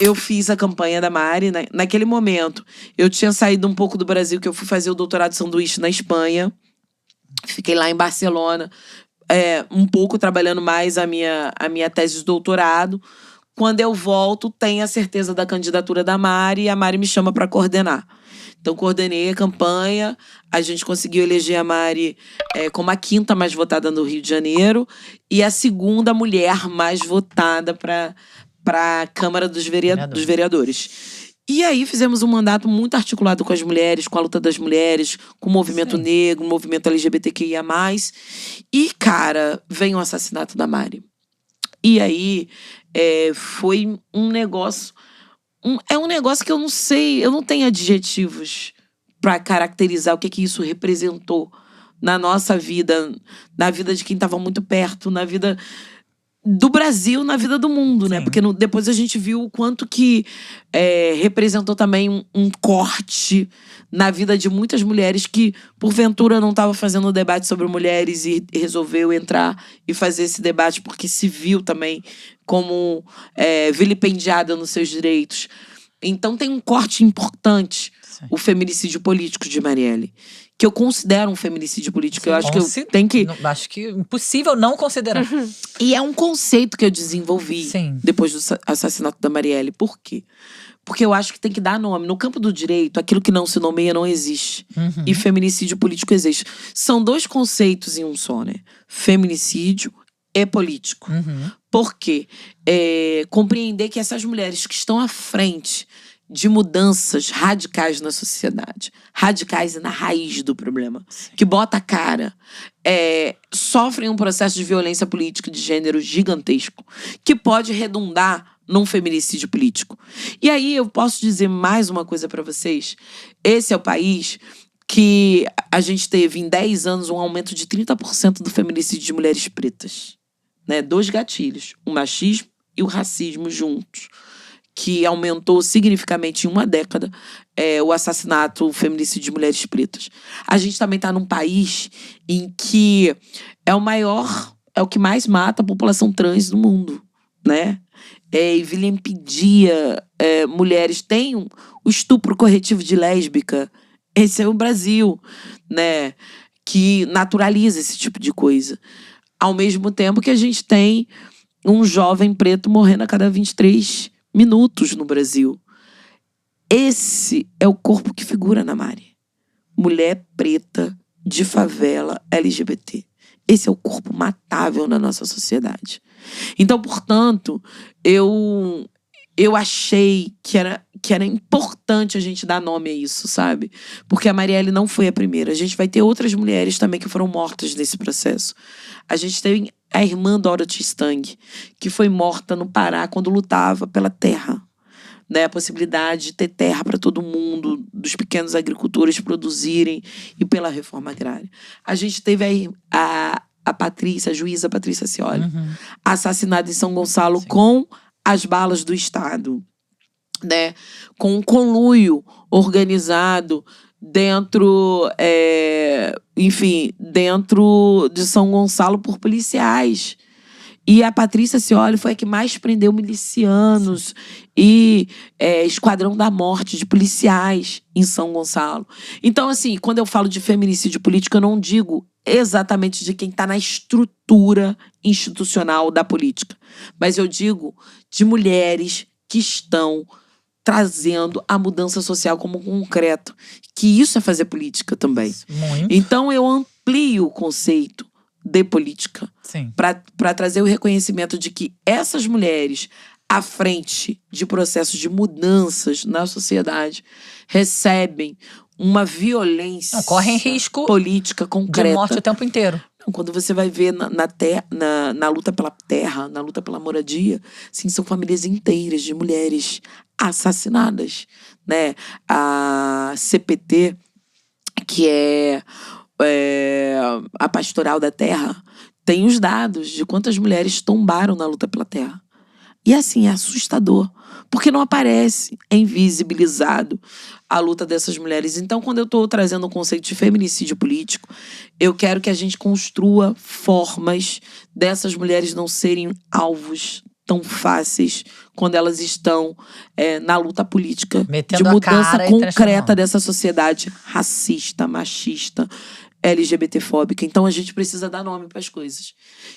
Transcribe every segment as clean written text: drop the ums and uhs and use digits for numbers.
eu fiz a campanha da Mari. Naquele momento, eu tinha saído um pouco do Brasil, que eu fui fazer o doutorado de sanduíche na Espanha. Fiquei lá em Barcelona, um pouco trabalhando mais a minha tese de doutorado. Quando eu volto, tem a certeza da candidatura da Mari e a Mari me chama para coordenar. Então, coordenei a campanha. A gente conseguiu eleger a Mari como a 5ª mais votada no Rio de Janeiro e a 2ª mulher mais votada para a Câmara dos Vereadores. E aí fizemos um mandato muito articulado com as mulheres, com a luta das mulheres, com o movimento negro, o movimento LGBTQIA+. E, cara, vem o assassinato da Mari. E aí foi um negócio... É um negócio que eu não sei, eu não tenho adjetivos para caracterizar o que isso representou na nossa vida, na vida de quem estava muito perto, na vida do Brasil, na vida do mundo, né? Porque depois a gente viu o quanto que representou também um corte na vida de muitas mulheres que, porventura, não estavam fazendo debate sobre mulheres e resolveu entrar e fazer esse debate porque se viu também como vilipendiada nos seus direitos. Então tem um corte importante, o feminicídio político de Marielle, que eu considero um feminicídio político. Eu acho que eu tenho que... Acho que é impossível não considerar. E é um conceito que eu desenvolvi depois do assassinato da Marielle. Por quê? Porque eu acho que tem que dar nome. No campo do direito, aquilo que não se nomeia não existe. E feminicídio político existe. São 2 conceitos em um só, né? Feminicídio e político. Por quê? Compreender que essas mulheres que estão à frente de mudanças radicais na sociedade, radicais e na raiz do problema, que bota a cara, sofrem um processo de violência política de gênero gigantesco, que pode redundar num feminicídio político. E aí eu posso dizer mais uma coisa para vocês. Esse é o país que a gente teve em 10 anos um aumento de 30% do feminicídio de mulheres pretas. Né? 2 gatilhos, o machismo e o racismo juntos, que aumentou significativamente em uma década o assassinato, o feminicídio de mulheres pretas. A gente também está num país em que é o que mais mata a população trans no mundo, né? E vilipendia mulheres. Tem o estupro corretivo de lésbica. Esse é o Brasil, né? Que naturaliza esse tipo de coisa. Ao mesmo tempo que a gente tem um jovem preto morrendo a cada 23 minutos no Brasil. Esse é o corpo que figura na Mari. Mulher preta de favela LGBT. Esse é o corpo matável na nossa sociedade. Então, portanto, eu achei que era importante a gente dar nome a isso, sabe? Porque a Marielle não foi a primeira. A gente vai ter outras mulheres também que foram mortas nesse processo. A gente tem a irmã Dorothy Stang, que foi morta no Pará quando lutava pela terra. Né? A possibilidade de ter terra para todo mundo, dos pequenos agricultores produzirem e pela reforma agrária. A gente teve a juíza Patrícia Scioli, assassinada em São Gonçalo com as balas do Estado, né? Com um conluio organizado dentro de São Gonçalo por policiais. E a Patrícia Scioli foi a que mais prendeu milicianos e esquadrão da morte de policiais em São Gonçalo. Então, assim, quando eu falo de feminicídio político, eu não digo exatamente de quem está na estrutura institucional da política. Mas eu digo de mulheres que estão trazendo a mudança social como concreto. Que isso é fazer política também. Muito. Então, eu amplio o conceito de política para trazer o reconhecimento de que essas mulheres à frente de processos de mudanças na sociedade recebem uma violência correm risco política concreta. De morte o tempo inteiro. Quando você vai ver na luta pela terra, na luta pela moradia, sim, são famílias inteiras de mulheres assassinadas, né? A CPT, que é a Pastoral da Terra, tem os dados de quantas mulheres tombaram na luta pela terra. E assim, é assustador, porque não aparece, é invisibilizado a luta dessas mulheres. Então, quando eu estou trazendo o conceito de feminicídio político, eu quero que a gente construa formas dessas mulheres não serem alvos tão fáceis quando elas estão na luta política metendo de mudança concreta e dessa sociedade racista, machista, LGBTfóbica. Então a gente precisa dar nome para as coisas.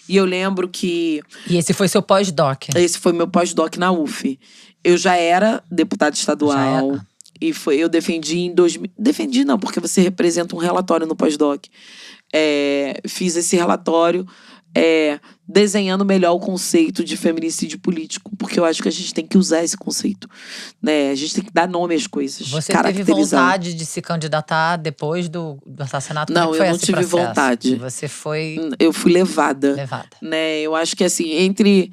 E eu lembro que… E esse foi seu pós-doc? Esse foi meu pós-doc na UF. Eu já era deputada estadual. E eu defendi em 2000… Defendi não, porque você representa um relatório no pós-doc. Fiz esse relatório desenhando melhor o conceito de feminicídio político. Porque eu acho que a gente tem que usar esse conceito, né? A gente tem que dar nome às coisas. Você teve vontade de se candidatar depois do assassinato? Não, eu não tive vontade. Você foi… Eu fui levada. Né? Eu acho que assim, entre…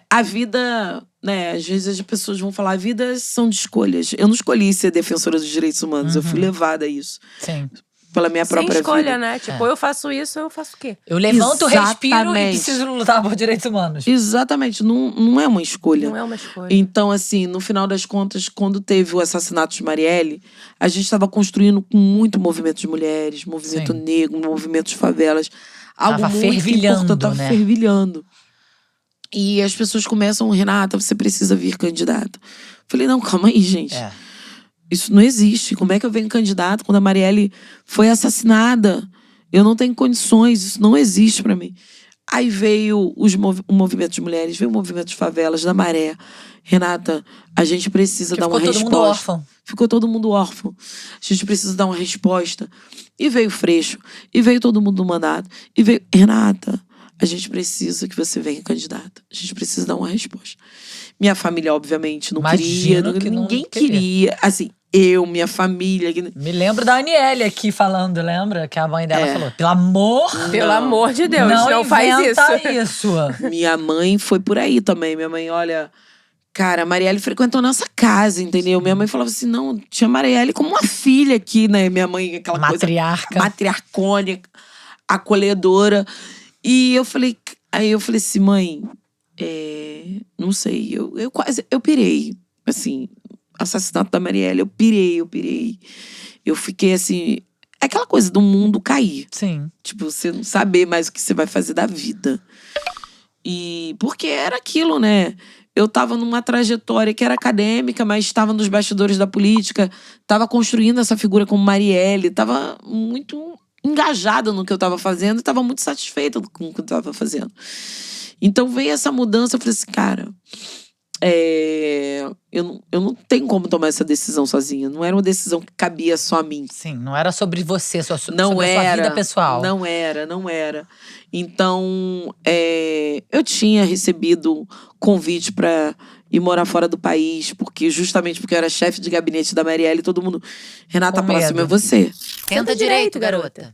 a vida… né? Às vezes as pessoas vão falar, a vida são de escolhas. Eu não escolhi ser defensora dos direitos humanos. Eu fui levada a isso. Sim. Pela minha própria escolha, vida. né? Tipo, eu faço isso, eu faço o quê? Eu levanto, respiro e preciso lutar por direitos humanos. Exatamente. Não é uma escolha. Não é uma escolha. Então, assim, no final das contas, quando teve o assassinato de Marielle, a gente estava construindo com muito movimento de mulheres, movimento negro, movimento de favelas. Algo tava muito fervilhando, importante, tava fervilhando. E as pessoas começam, Renata, você precisa vir candidata. Falei, não, calma aí, gente. Isso não existe. Como é que eu venho candidato quando a Marielle foi assassinada? Eu não tenho condições, isso não existe pra mim. Aí veio o movimento de mulheres, veio o movimento de favelas, da Maré. Renata, a gente precisa dar uma resposta. Ficou todo mundo órfão. Ficou todo mundo órfão. A gente precisa dar uma resposta. E veio o Freixo, e veio todo mundo do mandato. E veio, Renata, a gente precisa que você venha candidata. A gente precisa dar uma resposta. Minha família, obviamente, não queria. Ninguém queria. Assim, minha família… Me lembro da Aniele aqui falando, lembra? Que a mãe dela falou, pelo amor de Deus, não faz isso. Minha mãe foi por aí também. Minha mãe, olha… Cara, a Marielle frequentou nossa casa, entendeu? Minha mãe falava assim, não, tinha a Marielle como uma filha aqui, né? Minha mãe, aquela matriarca. Coisa… Matriarcônica, acolhedora. E eu falei… Aí eu falei assim, mãe… não sei, eu pirei, assim, assassinato da Marielle, eu pirei. Eu fiquei assim, aquela coisa do mundo cair. Sim. Tipo, você não saber mais o que você vai fazer da vida. E porque era aquilo, né? Eu tava numa trajetória que era acadêmica, mas estava nos bastidores da política, tava construindo essa figura como Marielle, tava muito engajada no que eu tava fazendo e tava muito satisfeita com o que eu tava fazendo. Então veio essa mudança, eu falei assim, cara, eu não tenho como tomar essa decisão sozinha. Não era uma decisão que cabia só a mim. Sim, não era sobre você, sobre a sua vida pessoal. Não era. Então, eu tinha recebido convite para ir morar fora do país, justamente porque eu era chefe de gabinete da Marielle, todo mundo… Renata, a próxima é você. Tenta direito, garota.